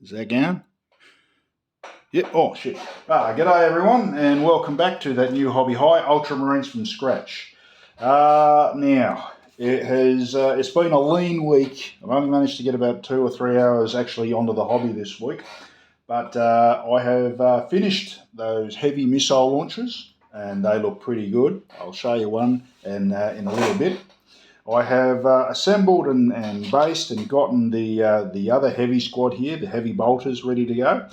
Is that going? Yep. Oh, shit. G'day, everyone, and welcome back to that new hobby high, Ultramarines from scratch. Now, it's been a lean week. I've only managed to get about 2 or 3 hours actually onto the hobby this week. But I have finished those heavy missile launchers, and they look pretty good. I'll show you one in a little bit. I have assembled and based and gotten the other heavy squad here, the heavy bolters, ready to go.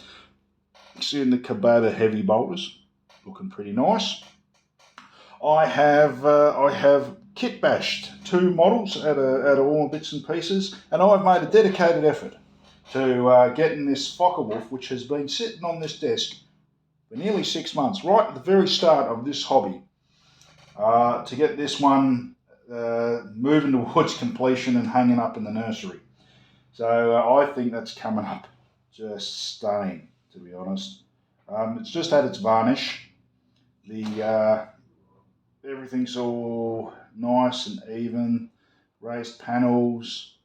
Seeing the Cabata heavy bolters, looking pretty nice. I have kit bashed 2 models out of all bits and pieces, and I've made a dedicated effort to getting this Focke-Wulf, which has been sitting on this desk for nearly 6 months, right at the very start of this hobby, to get this one moving towards completion and hanging up in the nursery. So I think that's coming up just stunning, to be honest. It's just had its varnish. Everything's all nice and even, raised panels.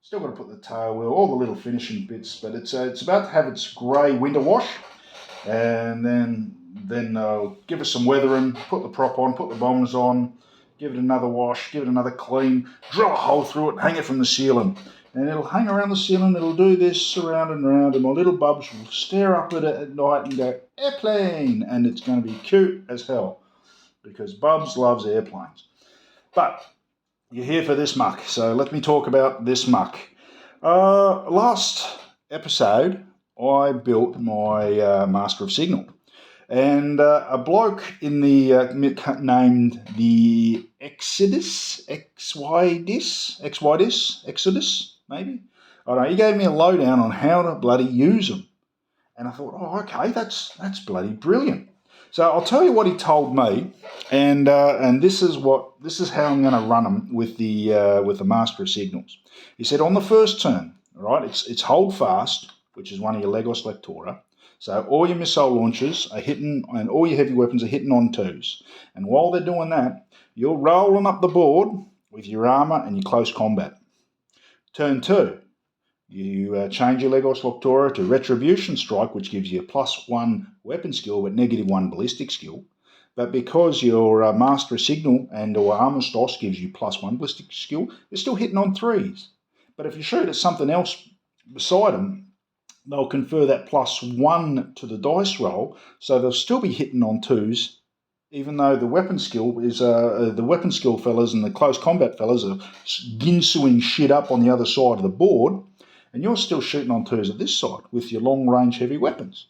Still got to put the tail wheel, all the little finishing bits, but it's about to have its grey winter wash, and then I'll give it some weathering, put the prop on, put the bombs on, give it another wash, give it another clean, drill a hole through it, hang it from the ceiling. And it'll hang around the ceiling, it'll do this around and around, and my little bubs will stare up at it at night and go, airplane! And it's going to be cute as hell, because Bubs loves airplanes. But you're here for this muck, so let me talk about this muck. Last episode, I built my Master of Signal. And a bloke in the named the Exodus, maybe? I don't know, he gave me a lowdown on how to bloody use them. And I thought, oh, okay, that's bloody brilliant. So I'll tell you what he told me, and this is how I'm going to run them with the Master of Signals. He said on the first turn, right, it's hold fast, which is one of your Legos Lectora. So all your missile launchers are hitting, and all your heavy weapons are hitting on 2s. And while they're doing that, you're rolling up the board with your armour and your close combat. Turn 2, you change your Legos Lectora to Retribution Strike, which gives you a +1 weapon skill but -1 ballistic skill. But because your Master of Signal or Armistos gives you +1 ballistic skill, they're still hitting on 3s. But if you shoot at something else beside them, they'll confer that +1 to the dice roll, so they'll still be hitting on 2s, even though the weapon skill is the weapon skill fellas and the close combat fellas are ginsuing shit up on the other side of the board, and you're still shooting on 2s at this side with your long range heavy weapons,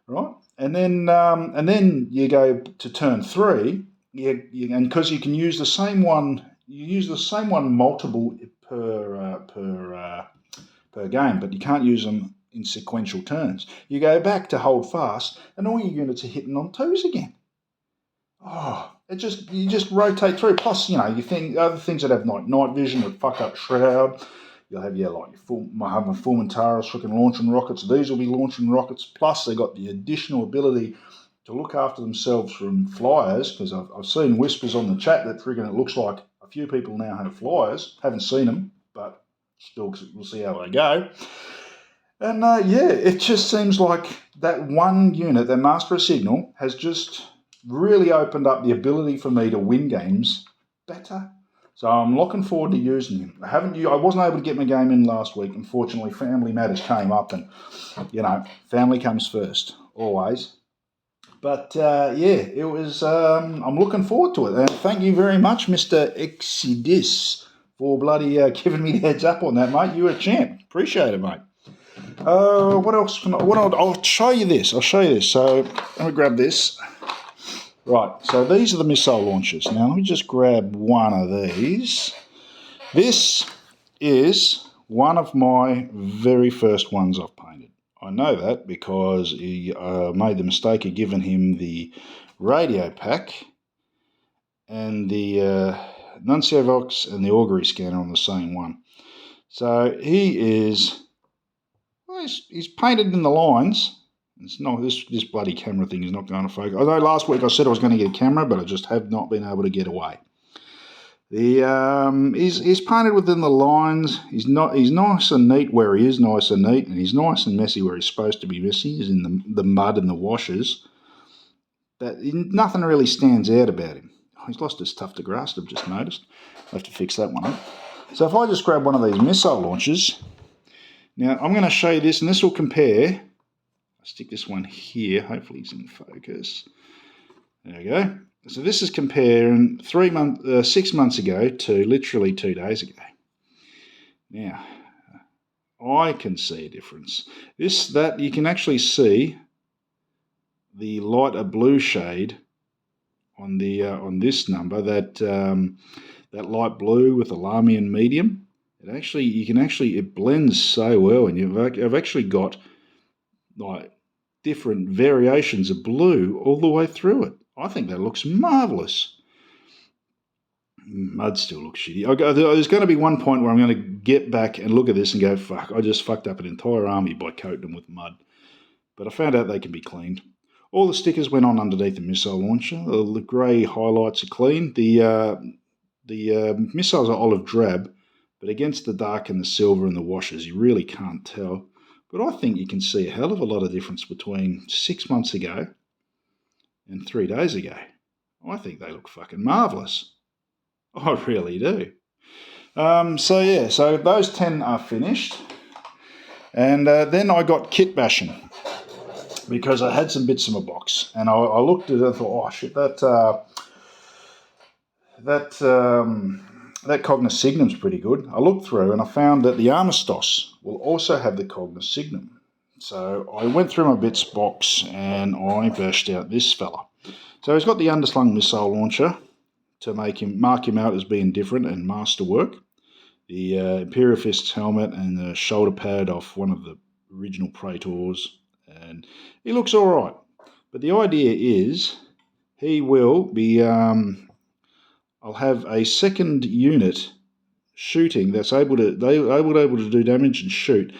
right? And then you go to turn 3, and because you can use the same one, multiple per game, but you can't use them in sequential turns. You go back to hold fast, and all your units are hitting on 2s again. Oh, you just rotate through. Plus, you think other things that have like night vision with fuck up shroud. You'll have your Fulmintaris freaking launching rockets. These will be launching rockets. Plus, they got the additional ability to look after themselves from flyers, because I've seen whispers on the chat that freaking it looks like a few people now have flyers. Haven't seen them, but still, we'll see how they go. And it just seems like that one unit, that Master of Signal, has just really opened up the ability for me to win games better. So I'm looking forward to using him. I wasn't able to get my game in last week. Unfortunately, family matters came up, and family comes first always. But it was. I'm looking forward to it, and thank you very much, Mr. Exodus, for bloody giving me the heads up on that, mate. You're a champ. Appreciate it, mate. What else I'll show you this. So let me grab this. Right, so these are the missile launchers. Now let me just grab one of these. This is one of my very first ones I've painted. I know that because he made the mistake of giving him the radio pack and the Nuncio Vox and the augury scanner on the same one. So he is, he's painted in the lines. It's not this bloody camera thing is not going to focus. I know last week I said I was going to get a camera, but I just have not been able to get away. He's painted within the lines. He's nice and neat where he is nice and neat, and he's nice and messy where he's supposed to be messy. He's in the mud and the washes. But nothing really stands out about him. Oh, he's lost his tuft of grass, I've just noticed. I'll have to fix that one up. So if I just grab one of these missile launchers, now I'm going to show you this, and this will compare. I'll stick this one here. Hopefully he's in focus. There we go. So this is comparing 6 months ago to literally 2 days ago. Now, I can see a difference. That you can actually see the lighter blue shade on this number, that light blue with the Lamian medium. It blends so well, and I've actually got like different variations of blue all the way through it. I think that looks marvellous. Mud still looks shitty. There's going to be one point where I'm going to get back and look at this and go, fuck, I just fucked up an entire army by coating them with mud. But I found out they can be cleaned. All the stickers went on underneath the missile launcher. The grey highlights are clean. The missiles are olive drab, but against the dark and the silver and the washes, you really can't tell. But I think you can see a hell of a lot of difference between 6 months ago and 3 days ago. I think they look fucking marvellous. I really do. So those 10 are finished. And then I got kit bashing, because I had some bits in my box, and I looked at it and thought, oh shit, that Cognos Signum's pretty good. I looked through and I found that the Armistos will also have the Cognos Signum. So I went through my bits box and I bashed out this fella. So he's got the underslung missile launcher to mark him out as being different and masterwork. The Imperial Fist's helmet and the shoulder pad off one of the original Praetors, and he looks all right. But the idea is he will be. I'll have a second unit shooting that's able to do damage and shoot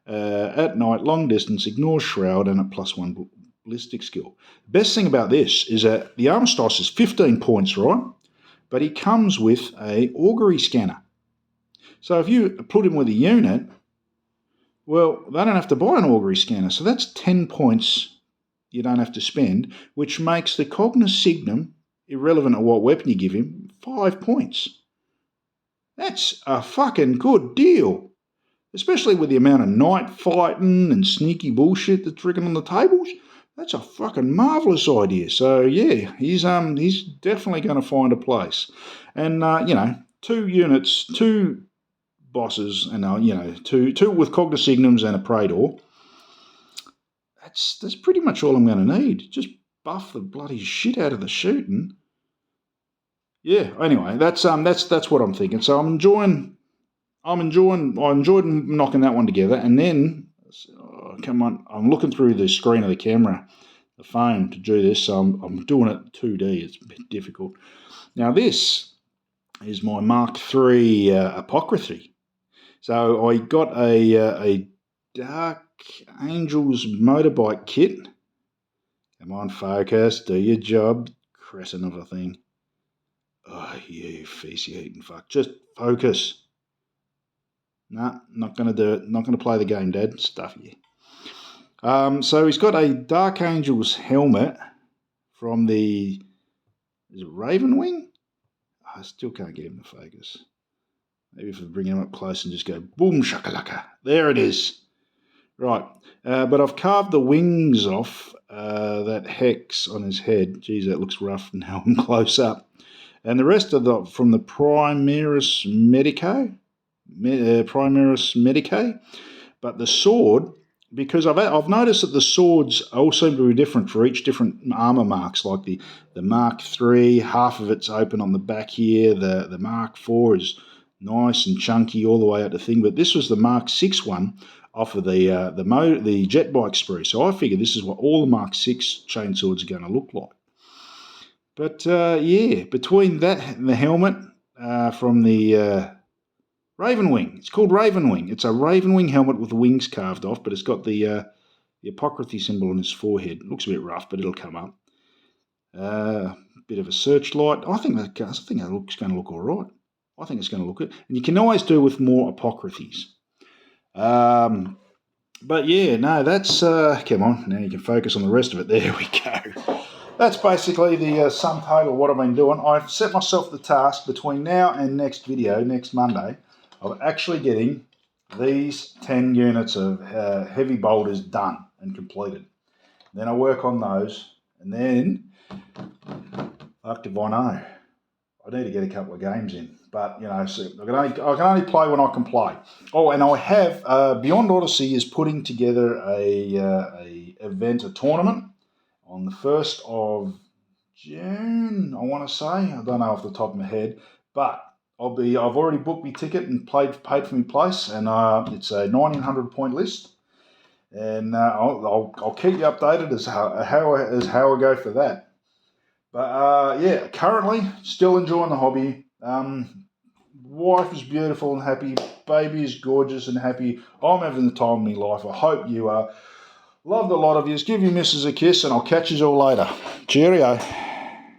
at night, long distance, ignore shroud, and a +1 ballistic skill. The best thing about this is that the Armistos is 15 points, right? But he comes with a augury scanner. So if you put him with a unit, well, they don't have to buy an augury scanner. So that's 10 points you don't have to spend, which makes the Cognos Signum, irrelevant of what weapon you give him, 5 points. That's a fucking good deal. Especially with the amount of night fighting and sneaky bullshit that's written on the tables. That's a fucking marvellous idea. So yeah, he's definitely going to find a place. And 2 units, 2 bosses, and two with Cognos Signums and a Praetor. That's pretty much all I'm going to need. Just buff the bloody shit out of the shooting. Yeah. Anyway, that's what I'm thinking. So I enjoyed knocking that one together, and then come on, I'm looking through the screen of the camera, the phone, to do this. So I'm doing it 2D. It's a bit difficult. Now this is my Mark III Apocrathary. So I got a Dark Angels motorbike kit. Come on, focus, do your job, crescent of a thing. Oh, you feces-eating fuck. Just focus. Nah, not going to do it. Not going to play the game, Dad. Stuff you. So he's got a Dark Angels helmet from is it Ravenwing? I still can't get him to focus. Maybe if I bring him up close and just go boom shakalaka. There it is. Right. But I've carved the wings off that hex on his head. Geez, that looks rough now I'm close up. And the rest of from the Primaris Medicae. But the sword, because I've noticed that the swords all seem to be different for each different armour marks, like the Mark III, half of it's open on the back here. The Mark IV is nice and chunky all the way out the thing, but this was the Mark VI one off of the jet bike spree. So I figure this is what all the Mark VI chainswords are going to look like. But between that and the helmet from the Ravenwing, it's called Ravenwing. It's a Ravenwing helmet with the wings carved off, but it's got the Apocrathary symbol on his forehead. It looks a bit rough, but it'll come up. Bit of a searchlight. I think that looks going to look all right. I think it's going to look good. And you can always do with more Apocrathys. But yeah, no, that's, come on, now you can focus on the rest of it. There we go. That's basically the sum total of what I've been doing. I've set myself the task between now and next video, next Monday, of actually getting these 10 units of heavy boulders done and completed. Then I work on those, and then, fuck if I know, I need to get a couple of games in. But, you know, so I can only play when I can play. Oh, and I have, Beyond Odyssey is putting together a tournament on the 1st of June, I want to say. I don't know off the top of my head. But I've already booked my ticket and paid for my place, and it's a 1,900 point list. And I'll keep you updated as how I go for that. But yeah, currently still enjoying the hobby. Wife is beautiful and happy. Baby is gorgeous and happy. I'm having the time of my life. I hope you are. Love the lot of yous. Give your missus a kiss, and I'll catch you all later. Cheerio.